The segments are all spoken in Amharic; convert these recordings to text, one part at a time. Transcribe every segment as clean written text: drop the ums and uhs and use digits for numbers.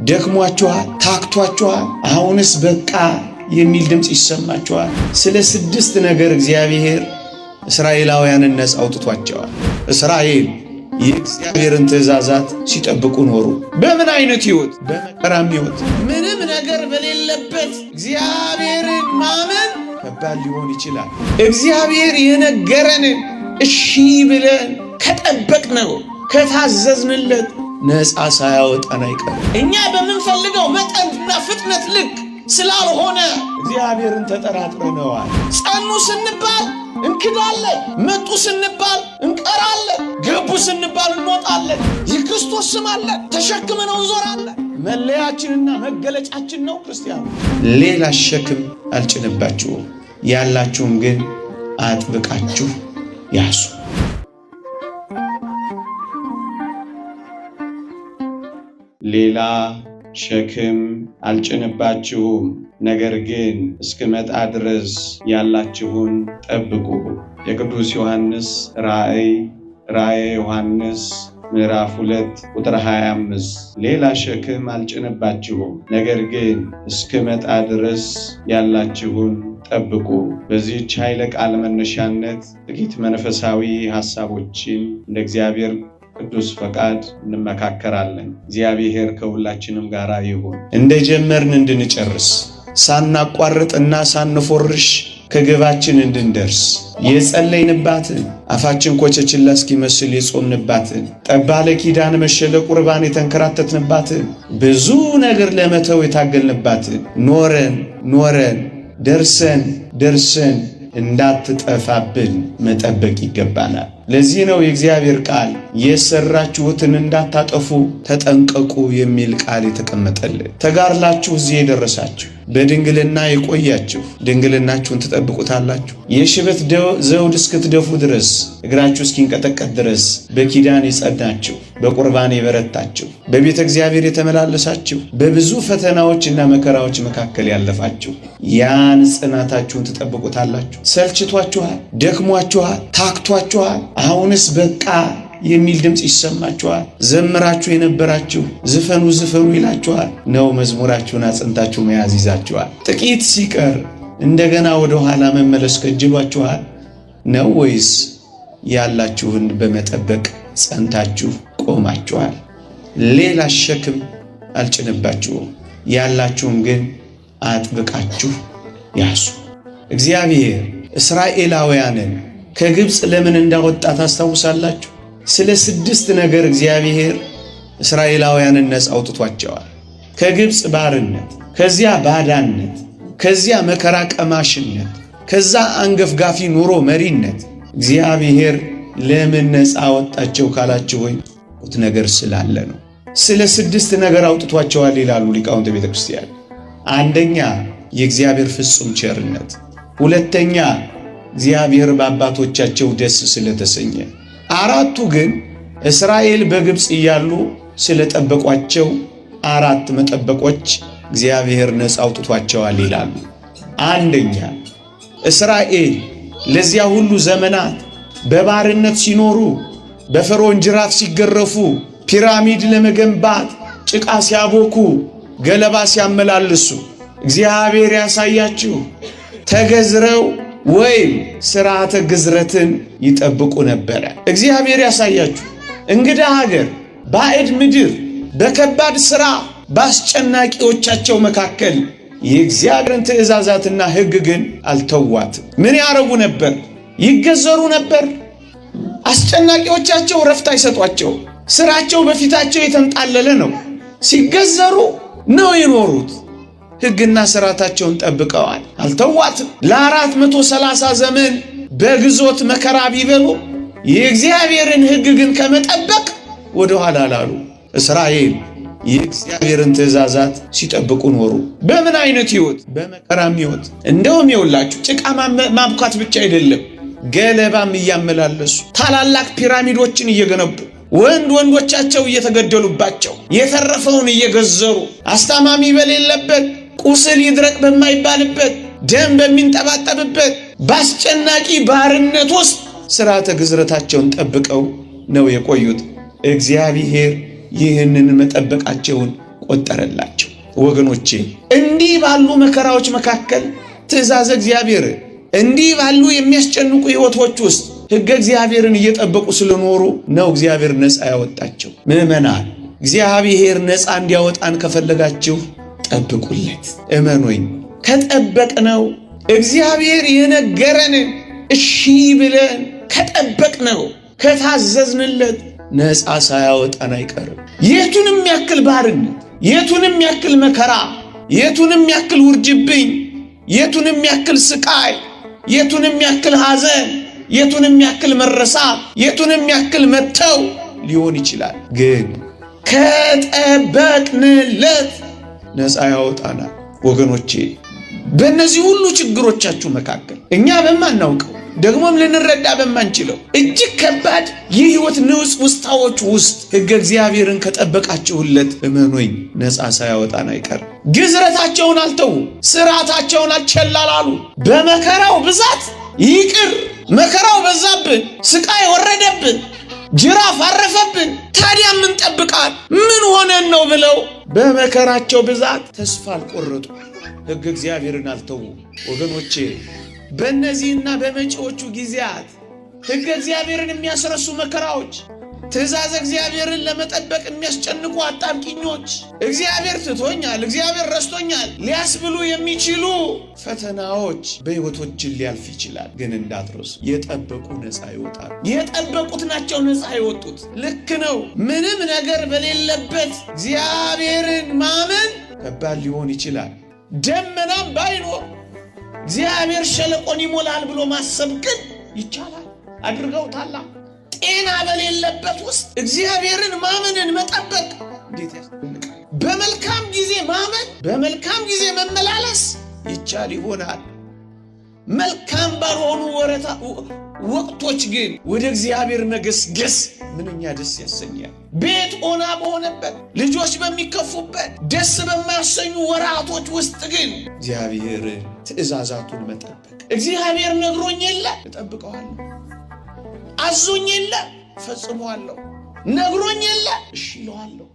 ደክሟችኋል፣ ታክቷችኋል፣ አሁንስ በቃ የሚል ድምፅ ይሰማችኋል። ስለ 6 ነገር እግዚአብሔር እስራኤላውያንን ነፃ አውጥቷቸዋል። እስራኤል የእግዚአብሔርን ትእዛዛት ሲጠብቁ ኖሩ። በምን አይነት ሕይወት? በመከራም ሕይወት፣ ምንም ነገር በሌለበት እግዚአብሔርን ማመን ከባድ ሊሆን ይችላል። እግዚአብሔር የነገረንን እሺ ብለን ከጠበቅነው ከታዘዝንለት ነፃ ሳያወጣን አይቀርም። እኛ በምንፈልገው መጠንና ፍጥነት ልክ ስላልሆነ እግዚአብሔርን ተጠራጥረነዋል። ጸኑ ስንባል እንክዳለን፣ መጡ ስንባል እንቀራለን፣ ገቡ ስንባል እንወጣለን። የክርስቶስ ስም አለ፣ ተሸክመነው እንዞራለን። መለያችንና መገለጫችን ነው ክርስቲያኑ። ሌላ ሸክም አልጭንባችሁም፣ ያላችሁም ግን አጥብቃችሁ ያዙ። ሌላ ሸክም አልጭንባችሁም፣ ነገር ግን እስክመጣ ድረስ ያላችሁን ጠብቁ። የቅዱስ ዮሐንስ ራእየ ዮሐንስ ምዕራፍ 2 ቁጥር 25። ሌላ ሸክም አልጭንባችሁም፣ ነገር ግን እስክመጣ ድረስ ያላችሁን ጠብቁ። በዚህች ኃይለ ቃል መነሻነት ጥቂት መንፈሳዊ ሐሳቦችን እንደ እግዚአብሔር ቅዱስ ፈቃድ እንመካከራለን። እግዚአብሔር ከሁላችንም ጋር ይሁን። እንደጀመርን እንድንጨርስ ሳናቋርጥና ሳንፎርሽ ከግባችን እንድንደርስ የጸለይንባትን አፋችን ኮቸችላ እስኪመስል የጾምንባትን ጠባለ ኪዳን መሸለ ቁርባን የተንከራተትንባትን ብዙ ነገር ለመተው የታገልንባትን ኖረን ደርሰን እንዳትጠፋብን መጠበቅ ይገባናል። ለዚህ ነው የእግዚአብሔር ቃል የሰራችሁትን እንዳታጠፉ ተጠንቀቁ የሚል ቃል የተቀመጠልን። ተጋርላችሁ እዚህ የደረሳችሁ በድንግልና የቆያችሁ ድንግልናችሁን ትጠብቁታላችሁ። የሽበት ዘውድ እስክትደፉ ድረስ እግራችሁ እስኪንቀጠቀጥ ድረስ በኪዳን የጸናችሁ በቁርባን የበረታችሁ በቤተ እግዚአብሔር የተመላለሳችሁ በብዙ ፈተናዎችና መከራዎች መካከል ያለፋችሁ ያን ጽናታችሁን ትጠብቁታላችሁ። ሰልችቷችኋል፣ ደክሟችኋል፣ ታክቷችኋል፣ አሁንስ በቃ የሚል ድምፅ ይሰማችኋል። ዘምራችሁ የነበራችሁ ዝፈኑ ይላችኋል ነው። መዝሙራችሁን አጽንታችሁ መያዝ ይዛችኋል። ጥቂት ሲቀር እንደገና ወደ ኋላ መመለስ ከጅሏችኋል ነው ወይስ ያላችሁን በመጠበቅ ጸንታችሁ ቆማችኋል? ሌላ ሸክም አልጭንባችሁም፣ ያላችሁም ግን አጥብቃችሁ ያዙ። እግዚአብሔር እስራኤላውያንን ከግብፅ ለምን እንዳወጣ ታስታውሳላችሁ? ስለ 6 ነገር እግዚአብሔር እስራኤላውያንን ነፃ አውጥቷቸዋል። ከግብፅ ባርነት፣ ከዚያ ባዳነት፣ ከዚያ መከራ ቀማሽነት፣ ከዛ አንገፍጋፊ ኑሮ መሪነት እግዚአብሔር ለምን ነፃ አወጣቸው ካላችሁኝ ነገር ስላለ ነው። ስለ 6 ነገር አውጥቷቸዋል ይላሉ ሊቃውንተ ቤተ ክርስቲያን። አንደኛ የእግዚአብሔር ፍጹም ቸርነት፣ ሁለተኛ እግዚአብሔር በአባቶቻቸው ደስ ስለተሰኘ፣ አራቱ ግን እስራኤል በግብፅ እያሉ ስለጠበቋቸው 4 መጠበቆች እግዚአብሔር ነፃ አውጥቷቸዋል ይላሉ። አንደኛ እስራኤል ለዚያ ሁሉ ዘመናት በባርነት ሲኖሩ በፈርዖን ጅራፍ ሲገረፉ ፒራሚድ ለመገንባት ጭቃ ሲያቦኩ ገለባ ሲያመላልሱ እግዚአብሔር ያሳያችሁ ተገዝረው ወይም ሥርዓተ ግዝረትን ይጠብቁ ነበረ። እግዚአብሔር ያሳያችሁ እንግዳ ሀገር፣ ባዕድ ምድር፣ በከባድ ሥራ በአስጨናቂዎቻቸው መካከል የእግዚአብሔርን ትእዛዛትና ሕግ ግን አልተዋትም። ምን ያረጉ ነበር? ይገዘሩ ነበር። አስጨናቂዎቻቸው ረፍት አይሰጧቸው። ሥራቸው በፊታቸው የተንጣለለ ነው። ሲገዘሩ ነው የኖሩት። ሕግና ሥርዓታቸውን ጠብቀዋል፣ አልተዋትም። ለ430 ዘመን በግዞት መከራ ቢበሉ የእግዚአብሔርን ሕግ ግን ከመጠበቅ ወደ ኋላ አላሉ። እስራኤል የእግዚአብሔርን ትእዛዛት ሲጠብቁ ኖሩ። በምን አይነት ሕይወት? በመከራም ሕይወት። እንደውም የውላችሁ ጭቃ ማብኳት ብቻ አይደለም፣ ገለባም እያመላለሱ ታላላቅ ፒራሚዶችን እየገነቡ ወንዶቻቸው እየተገደሉባቸው የተረፈውን እየገዘሩ አስታማሚ በሌለበት ቁስል ይድረቅ በማይባልበት ደም በሚንጠባጠብበት በአስጨናቂ ባርነት ውስጥ ሥርዓተ ግዝረታቸውን ጠብቀው ነው የቆዩት። እግዚአብሔር ይህንን መጠበቃቸውን ቆጠረላቸው። ወገኖቼ እንዲህ ባሉ መከራዎች መካከል ትእዛዘ እግዚአብሔር እንዲህ ባሉ የሚያስጨንቁ ሕይወቶች ውስጥ ሕገ እግዚአብሔርን እየጠበቁ ስለኖሩ ነው እግዚአብሔር ነፃ ያወጣቸው። ምዕመናን እግዚአብሔር ነፃ እንዲያወጣን ከፈለጋችሁ ጠብቁለት። እመኑኝ ከጠበቅነው እግዚአብሔር የነገረንን እሺ ብለን ከጠበቅነው ከታዘዝንለት ነፃ ሳያወጣን አይቀርም። የቱንም ያክል ባርነት፣ የቱንም ያክል መከራ፣ የቱንም ያክል ውርጅብኝ፣ የቱንም ያክል ስቃይ፣ የቱንም ያክል ሐዘን፣ የቱንም ያክል መረሳት፣ የቱንም ያክል መተው ሊሆን ይችላል። ግን ከጠበቅንለት ነፃ ያወጣናል። ወገኖቼ በእነዚህ ሁሉ ችግሮቻችሁ መካከል እኛ በማናውቀው ደግሞም ልንረዳ በማንችለው እጅግ ከባድ የሕይወት ንዑስ ውስጣዎች ውስጥ ሕገ እግዚአብሔርን ከጠበቃችሁለት እመኑኝ ነፃ ሳያወጣን አይቀርም። ግዝረታቸውን አልተዉ፣ ሥርዓታቸውን አልቸላላሉ። በመከራው ብዛት ይቅር፣ መከራው በዛብን፣ ስቃይ ወረደብን፣ ጅራፍ አረፈብን፣ ታዲያ ምን ጠብቃል? ምን ሆነን ነው ብለው በመከራቸው ብዛት ተስፋ አልቆረጡ፣ ሕገ እግዚአብሔርን አልተዉ። ወገኖቼ በእነዚህና በመጪዎቹ ጊዜያት ሕገ እግዚአብሔርን የሚያስረሱ መከራዎች፣ ትእዛዝ እግዚአብሔርን ለመጠበቅ የሚያስጨንቁ አጣብቂኞች፣ እግዚአብሔር ትቶኛል፣ እግዚአብሔር ረስቶኛል ሊያስብሉ የሚችሉ ፈተናዎች በሕይወቶችን ሊያልፍ ይችላል። ግን እንዳትረሱ የጠበቁ ነፃ ይወጣሉ። የጠበቁት ናቸው ነፃ የወጡት። ልክ ነው። ምንም ነገር በሌለበት እግዚአብሔርን ማመን ከባድ ሊሆን ይችላል። ደመናም ባይኖር እግዚአብሔር ሸለቆን ይሞላል ብሎ ማሰብ ግን ይቻላል። አድርገውታል። ጤና በሌለበት ውስጥ እግዚአብሔርን ማመንን መጠበቅ እንዴት ያስፈልጋል! በመልካም ጊዜ ማመን፣ በመልካም ጊዜ መመላለስ ይቻል ይሆናል። መልካም ባልሆኑ ወቅቶች ግን ወደ እግዚአብሔር መገስገስ ምንኛ ደስ ያሰኛል። ቤት ኦና በሆነበት፣ ልጆች በሚከፉበት፣ ደስ በማያሰኙ ወራቶች ውስጥ ግን እግዚአብሔር ትእዛዛቱን መጠበቅ። እግዚአብሔር ነግሮኝ የለ እጠብቀዋለሁ፣ አዞኝ የለ ፈጽመዋለሁ፣ ነግሮኝ የለ እሺ እለዋለሁ።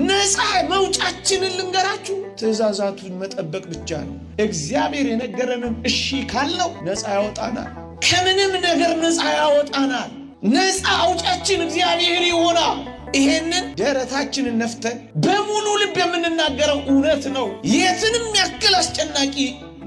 ነፃ መውጫችንን ልንገራችሁ፣ ትእዛዛቱን መጠበቅ ብቻ ነው። እግዚአብሔር የነገረንን እሺ ካልነው ነፃ ያወጣናል። ከምንም ነገር ነፃ ያወጣናል። ነፃ አውጫችን እግዚአብሔር ይሆናል። ይሄንን ደረታችንን ነፍተን በሙሉ ልብ የምንናገረው እውነት ነው። የትንም ያክል አስጨናቂ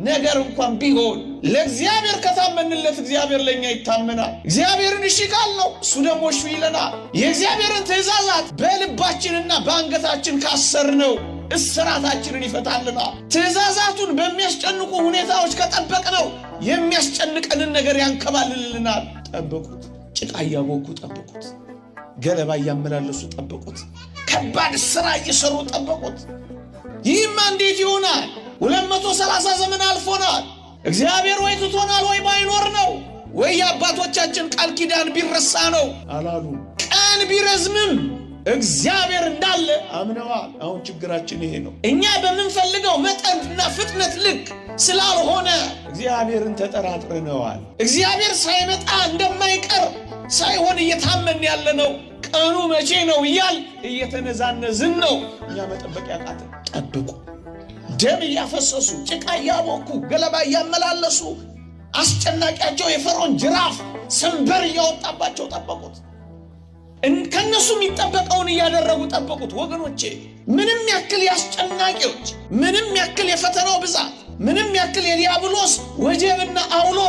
ነገር እንኳን ቢሆን ለእግዚአብሔር ከታመንለት እግዚአብሔር ለኛ ይታመናል። እግዚአብሔርን እሺ ካልነው እሱ ደግሞ እሺ ይለናል። የእግዚአብሔርን ትእዛዛት በልባችንና በአንገታችን ካሰርነው እስራታችንን ይፈታልናል። ትእዛዛቱን በሚያስጨንቁ ሁኔታዎች ከጠበቅነው የሚያስጨንቀንን ነገር ያንከባልልልናል። ጠብቁት። ጭቃ እያቦኩ ጠብቁት። ገለባ እያመላለሱ ጠብቁት። ከባድ ስራ እየሰሩ ጠብቁት። ይህማ እንዴት ይሆናል? 230 ዘመን አልፎናል። እግዚአብሔር ወይ ትቶናል ወይ ባይኖር ነው ወይ የአባቶቻችን ቃል ኪዳን ቢረሳ ነው አላሉ። ቀን ቢረዝምም እግዚአብሔር እንዳለ አምነዋል። አሁን ችግራችን ይሄ ነው። እኛ በምንፈልገው መጠንና ፍጥነት ልክ ስላልሆነ እግዚአብሔርን ተጠራጥረነዋል። እግዚአብሔር ሳይመጣ እንደማይቀር ሳይሆን እየታመን ያለ ነው። ቀኑ መቼ ነው እያል እየተነዛነዝን ነው። እኛ መጠበቅ ያቃተን። ጠብቁ። ደም እያፈሰሱ ጭቃ እያቦኩ ገለባ እያመላለሱ አስጨናቂያቸው የፈርዖን ጅራፍ ሰንበር እያወጣባቸው ጠበቁት። ከነሱ የሚጠበቀውን እያደረጉ ጠበቁት። ወገኖቼ ምንም ያክል ያስጨናቂዎች፣ ምንም ያክል የፈተናው ብዛት፣ ምንም ያክል የዲያብሎስ ወጀብና አውሎ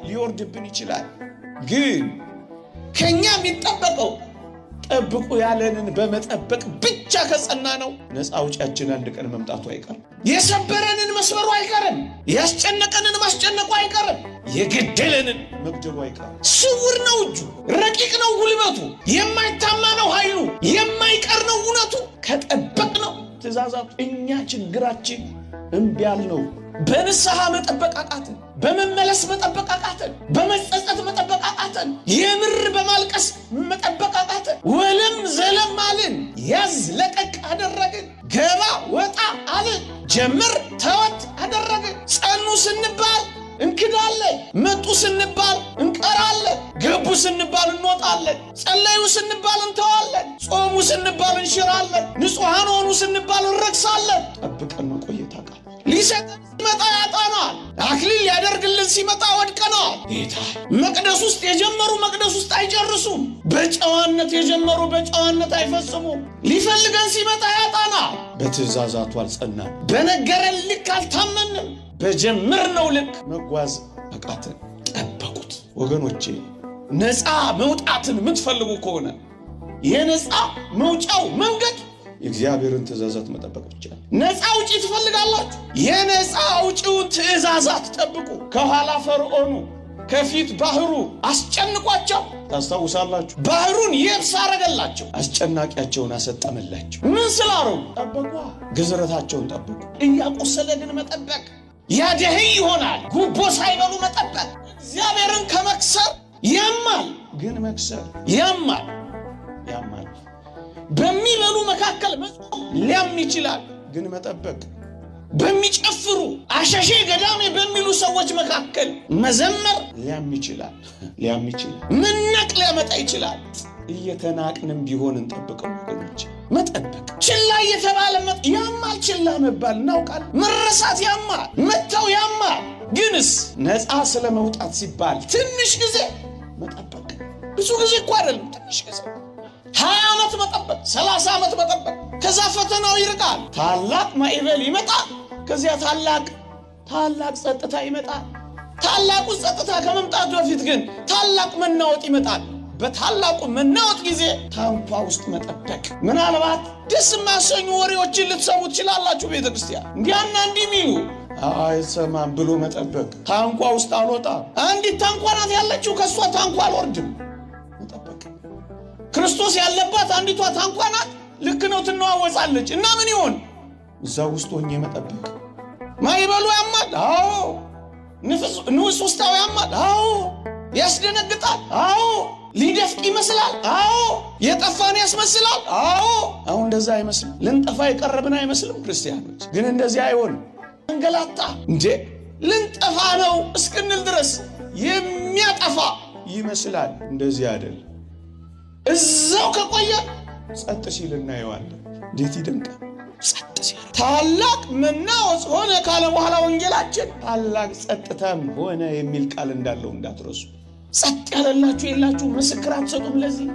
ሊወርድብን ይችላል። ግን ከኛ የሚጠበቀው ጠብቁ ያለንን በመጠበቅ ብቻ ከጸና ነው ነፃ አውጫችን አንድ ቀን መምጣቱ አይቀርም። የሰበረንን መስበሩ አይቀርም። ያስጨነቀንን ማስጨነቁ አይቀርም። የገደለንን መግደሉ አይቀርም። ስውር ነው እጁ፣ ረቂቅ ነው ጉልበቱ፣ የማይታማ ነው ኃይሉ፣ የማይቀር ነው እውነቱ። ከጠበቅ ነው ትእዛዛቱ። እኛ ችግራችን እምቢ ያልነው በንስሐ መጠበቅ አቃተን፣ በመመለስ መጠበቅ አቃተን፣ በመጸጸት መጠበቅ አቃተን፣ የምር በማልቀስ መጠበቅ አቃተን። ወለም ዘለም አልን፣ ያዝ ለቀቅ አደረግን፣ ገባ ወጣ አልን፣ ጀምር ተወት አደረግን። ጸኑ ስንባል እንክዳለን፣ መጡ ስንባል እንቀራለን፣ ገቡ ስንባል እንወጣለን፣ ጸለዩ ስንባል እንተዋለን፣ ጾሙ ስንባል እንሽራለን፣ ንጹሐን ሆኑ ስንባል እንረክሳለን። ጠብቀን መቆየት አቃል ሊሰጠን ሲመጣ ያጣናል። አክሊል ሊያደርግልን ሲመጣ ወድቀናል። ጌታ መቅደስ ውስጥ የጀመሩ መቅደስ ውስጥ አይጨርሱም። በጨዋነት የጀመሩ በጨዋነት አይፈጽሙም። ሊፈልገን ሲመጣ ያጣናል። በትእዛዛቱ አልጸናም። በነገረን ልክ አልታመንም። በጀመርነው ልክ መጓዝ አቃተን። ጠበቁት ወገኖቼ። ነፃ መውጣትን የምትፈልጉ ከሆነ የነፃ መውጫው መንገድ የእግዚአብሔርን ትእዛዛት መጠበቅ ብቻ። ነፃ አውጪ ትፈልጋላችሁ? የነፃ አውጪውን ትእዛዛት ጠብቁ። ከኋላ ፈርዖኑ ከፊት ባህሩ አስጨንቋቸው። ታስታውሳላችሁ? ባህሩን የብስ አረገላቸው፣ አስጨናቂያቸውን አሰጠመላቸው። ምን ስላረጉ? ጠበቁ። ግዝረታቸውን ጠበቁ። እያቆሰለ ግን መጠበቅ ያደህይ ይሆናል። ጉቦ ሳይበሉ መጠበቅ እግዚአብሔርን ከመክሰር ያማል። ግን መክሰር ያማል። በሚበሉ መካከል መጾም ሊያም ይችላል። ግን መጠበቅ በሚጨፍሩ አሸሼ ገዳሜ በሚሉ ሰዎች መካከል መዘመር ሊያም ይችላል። መናቅ ሊያመጣ ይችላል። እየተናቅንም ቢሆን እንጠብቀው ወገኖች። መጠበቅ ችላ እየተባለ ያማል። ችላ መባል እናውቃለን። መረሳት ያማል። መተው ያማል። ግንስ ነፃ ስለ መውጣት ሲባል ትንሽ ጊዜ መጠበቅ። ብዙ ጊዜ እኮ አይደለም፣ ትንሽ ጊዜ 20 ዓመት መጠበቅ፣ 30 ዓመት መጠበቅ። ከዛ ፈተናው ይርቃል። ታላቅ ማዕበል ይመጣል። ከዚያ ታላቅ ጸጥታ ይመጣል። ታላቁ ጸጥታ ከመምጣቱ በፊት ግን ታላቅ መናወጥ ይመጣል። በታላቁ መናወጥ ጊዜ ታንኳ ውስጥ መጠበቅ። ምናልባት ደስ የማያሰኙ ወሬዎችን ልትሰሙ ትችላላችሁ። ቤተክርስቲያን እንዲያና እንዲህ ሚሉ አይሰማም ብሎ መጠበቅ። ታንኳ ውስጥ አልወጣም። አንዲት ታንኳ ናት ያለችው፣ ከሷ ታንኳ አልወርድም። መጠበቅ። ክርስቶስ ያለባት አንዲቷ ታንኳ ናት። ልክ ነው፣ ትነዋወጻለች። እና ምን ይሆን? እዛ ውስጥ ሆኜ መጠበቅ። ማይበሉ ያማል። አዎ። ንውስ ውስጣው ያማል። አዎ። ያስደነግጣል። አዎ። ሊደፍቅ ይመስላል። አዎ። የጠፋን ያስመስላል። አዎ። አሁን እንደዛ አይመስልም። ልንጠፋ የቀረብን አይመስልም። ክርስቲያኖች ግን እንደዚህ አይሆንም። አንገላታ እንዴ ልንጠፋ ነው እስክንል ድረስ የሚያጠፋ ይመስላል። እንደዚህ አይደል። እዛው ከቆየ ጸጥ ሲል እናየዋለን። እንዴት ይደንቃል! ጸጥ ሲል ታላቅ መናወጽ ሆነ ካለ በኋላ ወንጌላችን ታላቅ ጸጥታም ሆነ የሚል ቃል እንዳለው እንዳትረሱ። ጸጥ ያለላችሁ የላችሁ? ምስክር አትሰጡም? ለዚህ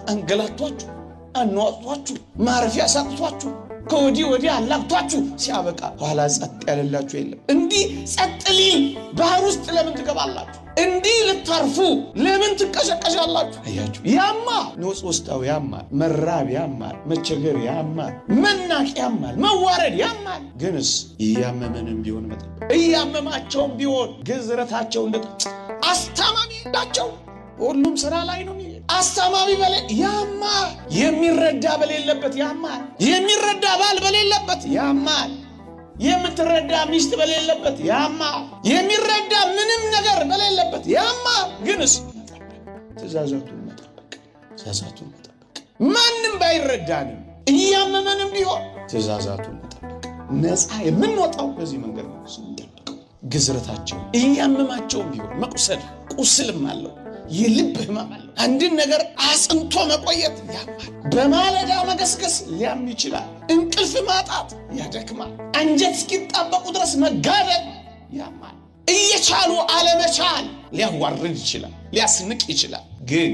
አንገላቷችሁ፣ አኗጧችሁ፣ ማረፊያ ሳጥቷችሁ፣ ከወዲህ ወዲህ አላግቷችሁ ሲያበቃ ኋላ ጸጥ ያለላችሁ የለም። እንዲህ ጸጥ ሊል ባህር ውስጥ ለምን ትገባላችሁ? እንዲህ ልታርፉ ለምን ትቀሸቀሻላችሁ? አያችሁ፣ ያማል። ንውጽ ውስጣው ያማል። መራብ ያማል። መቸገር ያማል። መናቅ ያማል። መዋረድ ያማል። ግንስ እያመመንም ቢሆን መጠበቅ። እያመማቸውም ቢሆን ግዝረታቸው አስታማሚ ናቸው። ሁሉም ስራ ላይ ነው። አስታማሚ ያማል። የሚረዳ በሌለበት ያማል። የሚረዳ ባል በሌለበት ያማል። የምትረዳ ሚስት በሌለበት ያማል። የሚረዳ ምንም ነገር በሌለበት ያማል። ግንስ ትእዛዛቱን መጠበቅ። ማንም ባይረዳንም እያመመንም ቢሆን ትእዛዛቱን መጠበቅ። ነፃ የምንወጣው በዚህ መንገድ ነው። ስንጠብቀው ግዝረታቸው እያመማቸውም ቢሆን መቁሰል፣ ቁስልም አለው። የልብ ህመም አለው። አንድን ነገር አጽንቶ መቆየት ያማል። በማለዳ መገስገስ ሊያም ይችላል። እንቅልፍ ማጣት ያደክማል። አንጀት እስኪጣበቁ ድረስ መጋደል ያማል። እየቻሉ አለመቻል ሊያዋርድ ይችላል፣ ሊያስንቅ ይችላል። ግን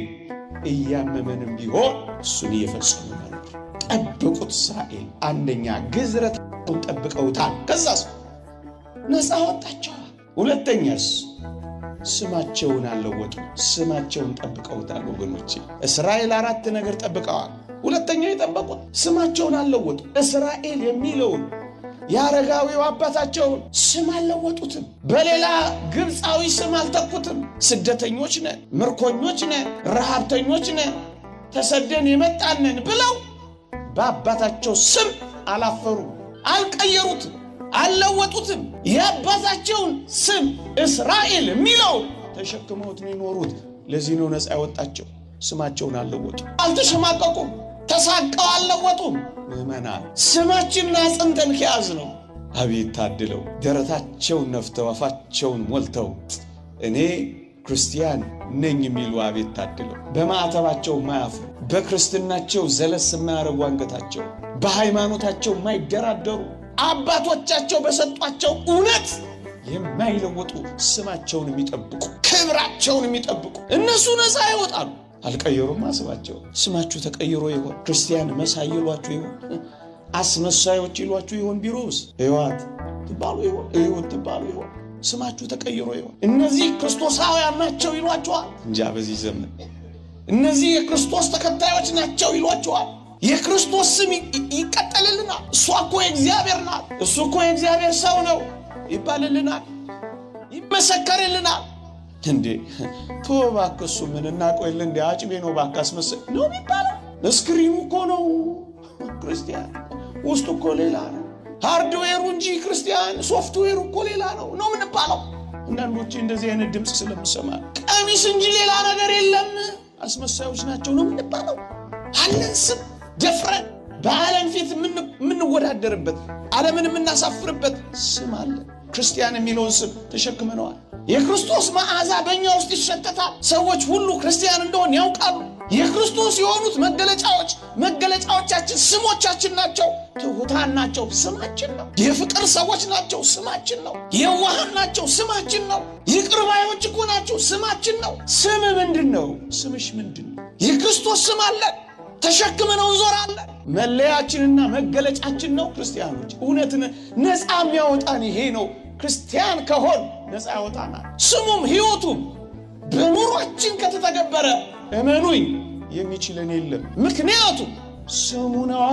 እያመመንም ቢሆን እሱን እየፈጸሙ መኖር። ጠብቁት። እስራኤል አንደኛ ግዝረታቸውን ጠብቀውታል። ከዛስ ነፃ ወጣቸዋል። ሁለተኛስ ስማቸውን አልለወጡ። ስማቸውን ጠብቀውታል። ወገኖቼ እስራኤል 4 ነገር ጠብቀዋል። ሁለተኛ የጠበቁት ስማቸውን አልለወጡ። እስራኤል የሚለውን የአረጋዊው አባታቸውን ስም አልለወጡትም። በሌላ ግብፃዊ ስም አልተኩትም። ስደተኞች ነን፣ ምርኮኞች ነን፣ ረሃብተኞች ነን፣ ተሰደን የመጣንን ብለው በአባታቸው ስም አላፈሩም፣ አልቀየሩትም፣ አልለወጡትም። የአባታቸውን ስም እስራኤል የሚለው ተሸክመውት ነው የኖሩት። ለዚህ ነው ነፃ ያወጣቸው። ስማቸውን አልለወጡም፣ አልተሸማቀቁም፣ ተሳቀው አልለወጡም። ምዕመናን ስማችንን አጽንተን ከያዝ ነው አቤት ታድለው። ደረታቸውን ነፍተው አፋቸውን ሞልተው እኔ ክርስቲያን ነኝ የሚሉ አቤት ታድለው። በማዕተባቸው ማያፍሩ፣ በክርስትናቸው ዘለስ የማያረጉ አንገታቸው፣ በሃይማኖታቸው የማይደራደሩ፣ አባቶቻቸው በሰጧቸው እውነት የማይለወጡ፣ ስማቸውን የሚጠብቁ፣ ክብራቸውን የሚጠብቁ እነሱ ነፃ ይወጣሉ። አልቀየሩም ስማቸው። ስማችሁ ተቀይሮ ይሆን? ክርስቲያን መሳይ ይሏችሁ ይሆን? አስመሳዮች ይሏችሁ ይሆን? ቢሮውስ ሕይወት ትባሉ ይሆን? ሕይወት ትባሉ ይሆን? ስማችሁ ተቀይሮ ይሆን? እነዚህ ክርስቶሳውያን ናቸው ይሏችኋል? እንጃ በዚህ ዘመን እነዚህ የክርስቶስ ተከታዮች ናቸው ይሏችኋል? የክርስቶስ ስም ይቀጠልልናል። እሷ እኮ የእግዚአብሔር ናት፣ እሱ እኮ የእግዚአብሔር ሰው ነው ይባልልናል፣ ይመሰከርልናል። እንዴ እባክህ እሱ ምን እናቆይል እንዴ አጭቤ ነው እባክህ አስመስል ነው የሚባለው። ስክሪኑ እኮ ነው ክርስቲያን፣ ውስጡ እኮ ሌላ ነው። ሃርድዌሩ እንጂ ክርስቲያን ሶፍትዌሩ እኮ ሌላ ነው የምንባለው። አንዳንዶች እንደዚህ አይነት ድምፅ ስለምሰማ ቀሚስ እንጂ ሌላ ነገር የለም አስመሳዮች ናቸው ነው የምንባለው። አለን ስም ደፍረን በዓለም ፊት የምንወዳደርበት፣ ዓለምን የምናሳፍርበት ስም አለ። ክርስቲያን የሚለውን ስም ተሸክመነዋል። የክርስቶስ መዓዛ በእኛ ውስጥ ይሸተታል። ሰዎች ሁሉ ክርስቲያን እንደሆን ያውቃሉ። የክርስቶስ የሆኑት መገለጫዎቻችን ስሞቻችን ናቸው። ትሑታን ናቸው፣ ስማችን ነው። የፍቅር ሰዎች ናቸው፣ ስማችን ነው። የዋሃን ናቸው፣ ስማችን ነው። ይቅር ባዮች እኮ ናቸው፣ ስማችን ነው። ስም ምንድን ነው? ስምሽ ምንድን ነው? የክርስቶስ ስም አለን፣ ተሸክመነው እንዞራለን። መለያችንና መገለጫችን ነው። ክርስቲያኖች እውነትን ነፃ የሚያወጣን ይሄ ነው። ክርስቲያን ከሆን ነፃ ያወጣናል። ስሙም ሕይወቱም በኑሯችን ከተተገበረ እመኑኝ የሚችለን የለም። ምክንያቱም ስሙ ነዋ።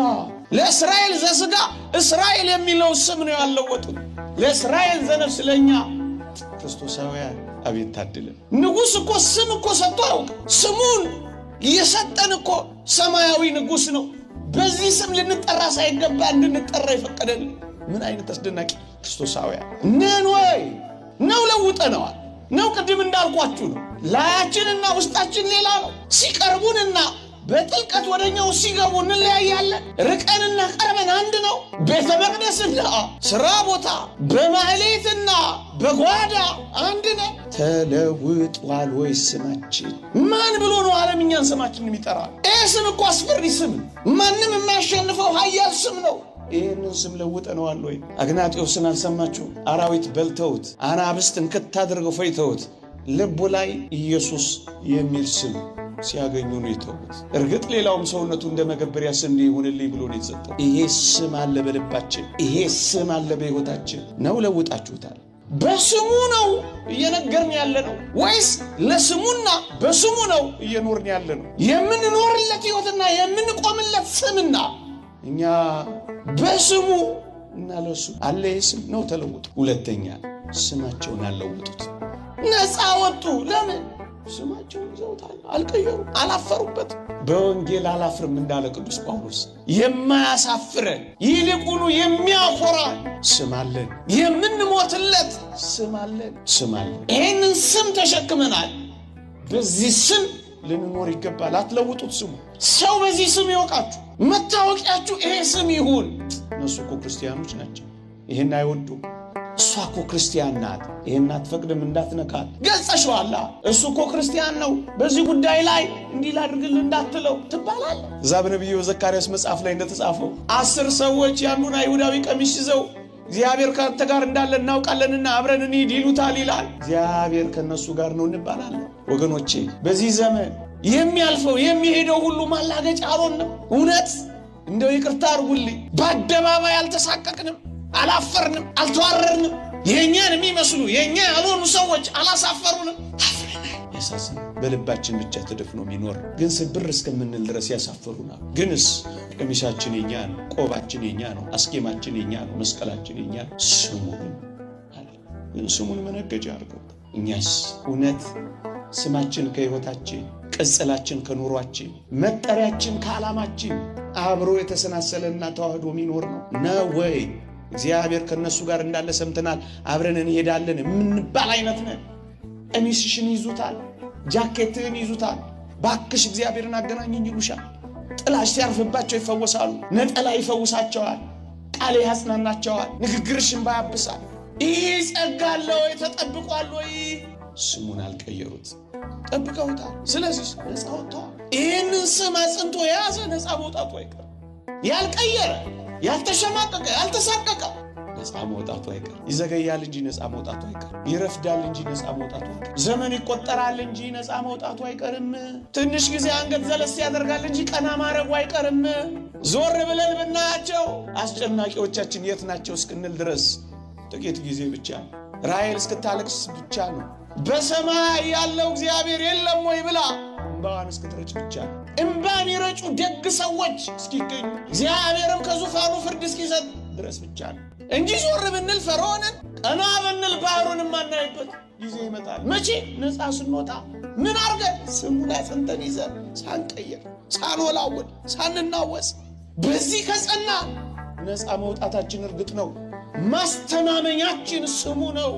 ለእስራኤል ዘሥጋ እስራኤል የሚለው ስም ነው ያለወጡት። ለእስራኤል ዘነፍስ ለእኛ ክርስቶሳውያን አቤት ታድለን። ንጉሥ እኮ ስም እኮ ሰጥቶ አያውቅ። ስሙን የሰጠን እኮ ሰማያዊ ንጉሥ ነው። በዚህ ስም ልንጠራ ሳይገባ እንድንጠራ ይፈቀደልን። ምን አይነት አስደናቂ ክርስቶሳውያን ነን! ወይ ነው ለውጠነዋል ነው። ቅድም እንዳልኳችሁ ነው። ላያችንና ውስጣችን ሌላ ነው። ሲቀርቡንና በጥልቀት ወደኛው ሲገቡ እንለያያለን። ርቀንና ቀርበን አንድ ነው። ቤተ መቅደስና ስራ ቦታ፣ በማህሌትና በጓዳ አንድ ነው። ተለውጧል ወይ ስማችን? ማን ብሎ ነው ዓለምኛን ስማችንን የሚጠራ? ይህ ስም እኮ አስፈሪ ስም፣ ማንም የማያሸንፈው ኃያል ስም ነው። ይህንን ስም ለውጠነዋል ወይ? አግናጤዎስን አልሰማችሁ? አራዊት በልተውት አናብስት እንክት አድርገው ፈይተውት ልቡ ላይ ኢየሱስ የሚል ስም ሲያገኙ ነው የተውት። እርግጥ ሌላውም ሰውነቱ እንደ መገበሪያ ስም ይሁንልኝ ብሎ ነው የተሰጠው። ይሄ ስም አለ በልባችን፣ ይሄ ስም አለ በሕይወታችን ነው። ለውጣችሁታል። በስሙ ነው እየነገርን ያለ ነው ወይስ ለስሙና በስሙ ነው እየኖርን ያለ ነው? የምንኖርለት ሕይወትና የምንቆምለት ስምና እኛ በስሙ እና ለሱ አለ ስም ነው ተለውጡ። ሁለተኛ ስማቸውን አልለውጡት፣ ነፃ ወጡ። ለምን? ስማቸውን ይዘውታል፣ አልቀየሩ፣ አላፈሩበት። በወንጌል አላፍርም እንዳለ ቅዱስ ጳውሎስ የማያሳፍረን ይልቁኑ የሚያኮራ ስም አለን። የምንሞትለት ስም አለን። ይህንን ስም ተሸክመናል። በዚህ ስም ልንኖር ይገባል። አትለውጡት። ስሙ ሰው በዚህ ስም ይወቃችሁ። መታወቂያችሁ ይሄ ስም ይሁን። እነሱ እኮ ክርስቲያኖች ናቸው፣ ይህን አይወዱም። እሷ እኮ ክርስቲያን ናት፣ ይህን አትፈቅድም፣ እንዳትነካት ገልጸሽዋላ። እሱ እኮ ክርስቲያን ነው፣ በዚህ ጉዳይ ላይ እንዲህ ላድርግልህ እንዳትለው ትባላል። እዛ በነቢዩ ዘካርያስ መጽሐፍ ላይ እንደተጻፈው 10 ሰዎች ያንዱን አይሁዳዊ ቀሚስ ይዘው እግዚአብሔር ከአንተ ጋር እንዳለ እናውቃለንና አብረን እንሂድ ይሉታል ይላል። እግዚአብሔር ከነሱ ጋር ነው እንባላለን። ወገኖቼ በዚህ ዘመን የሚያልፈው የሚሄደው ሁሉ ማላገጫ አልሆንም። እውነት እንደው ይቅርታ አድርጉልኝ፣ በአደባባይ አልተሳቀቅንም፣ አላፈርንም፣ አልተዋረርንም። የእኛን የሚመስሉ የእኛ ያልሆኑ ሰዎች አላሳፈሩንም። ያሳዝን። በልባችን ብቻ ተደፍኖ የሚኖር ግን ስብር እስከምንል ድረስ ያሳፈሩናል። ግንስ ቀሚሳችን የኛ ነው፣ ቆባችን የኛ ነው፣ አስኬማችን የኛ ነው፣ መስቀላችን የኛ ነው። ስሙ ግን ስሙን መነገጃ አድርገው። እኛስ እውነት ስማችን ከሕይወታችን፣ ቅጽላችን ከኑሯችን፣ መጠሪያችን ከዓላማችን አብሮ የተሰናሰለና ተዋህዶ የሚኖር ነው ወይ? እግዚአብሔር ከነሱ ጋር እንዳለ ሰምተናል፣ አብረን እንሄዳለን የምንባል አይነት ነን። ቀሚስሽን ይዙታል፣ ጃኬትህን ይዙታል። ባክሽ እግዚአብሔርን አገናኝኝ ይሉሻል። ጥላሽ ሲያርፍባቸው ይፈወሳሉ። ነጠላ ይፈውሳቸዋል። ቃሌ ያጽናናቸዋል። ንግግርሽን ባያብሳል። ይህ ጸጋ አለ ወይ? ተጠብቋል ወይ? ስሙን አልቀየሩት፣ ጠብቀውታል። ስለዚህ ነፃ ወጥተዋል። ይህንን ስም አጽንቶ የያዘ ነፃ መውጣቱ አይቀርም። ያልቀየረ፣ ያልተሸማቀቀ፣ ያልተሳቀቀ ነፃ መውጣቱ አይቀርም። ይዘገያል እንጂ ነፃ መውጣቱ አይቀርም። ይረፍዳል እንጂ ነፃ መውጣቱ አይቀርም። ዘመን ይቆጠራል እንጂ ነፃ መውጣቱ አይቀርም። ትንሽ ጊዜ አንገት ዘለስ ያደርጋል እንጂ ቀና ማረጉ አይቀርም። ዞር ብለን ብናያቸው አስጨናቂዎቻችን የት ናቸው እስክንል ድረስ ጥቂት ጊዜ ብቻ ነው። ራሔል እስክታለቅስ ብቻ ነው። በሰማይ ያለው እግዚአብሔር የለም ወይ ብላ እንባዋን እስክትረጭ ብቻ ነው። እንባን ይረጩ ደግ ሰዎች እስኪገኙ እግዚአብሔርም ከዙፋኑ ፍርድ እስኪሰጥ ድረስ ብቻ ነው እንጂ ዞር ብንል ፈርዖንን፣ ቀና ብንል ባህሩን የማናይበት ጊዜ ይመጣል። መቼ? ነፃ ስንወጣ። ምን አርገን? ስሙን አጽንተን ይዘን ሳንቀየር፣ ሳንወላወል፣ ሳንናወስ። በዚህ ከጸና ነፃ መውጣታችን እርግጥ ነው። ማስተማመኛችን ስሙ ነው።